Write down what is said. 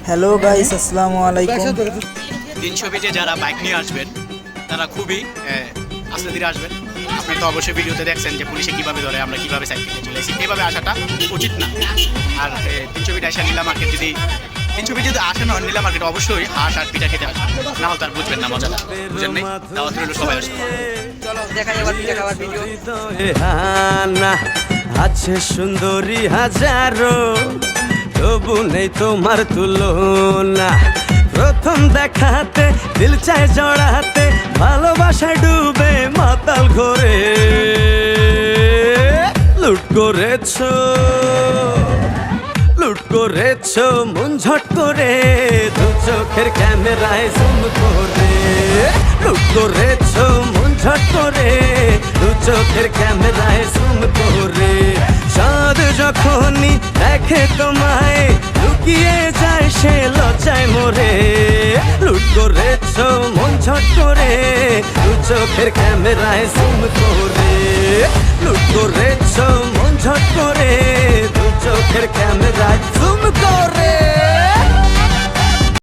Hello guys, আসসালামু আলাইকুম। দিন ছবিতে যারা বাইক নিয়ে আসবেন তারা খুবই আস্তে ধীরে আসবেন। আপনি তো অবশ্যই ভিডিওতে দেখছেন যে পুলিশে কীভাবে ধরে, আমরা কীভাবে সাইকেল নিয়ে চলে এসেছি। এভাবে আসাটা উচিত না। আর তিন ছবিটা আসা নীলা মার্কেট যদি আসেন নীলা মার্কেট অবশ্যই হাঁস আর পিঠা খেতে আসবেন, না হলে তার বুঝবেন না মজাটা। বুঝেন নেই, দাওয়াত রইল সবাই আসবে। চলো দেখাই এবার পিঠা খাওয়ার ভিডিও। আছে সুন্দরী হাজারো, তবু নেই তোমার তুলনা। প্রথম দেখাতে দিল চায় জড়াতে, ভালোবাসায় ডুবে মাতাল ঘরে লুট করেছো মন ঝট করে, দু চোখের ক্যামেরায় জুম করে লুট করেছো মন ঝট করে, দু চোখের ক্যামেরায় জুম করে। চাঁদ যখনই দেখে তোমায়, লুকিয়ে যায় সে লজ্জায় মরে। লুট করেছো মন ঝট করে, দু চোখের ক্যামেরায় জুম করে লুট করেছো মন ঝট করে, দু চোখের ক্যামেরায় জুম করে।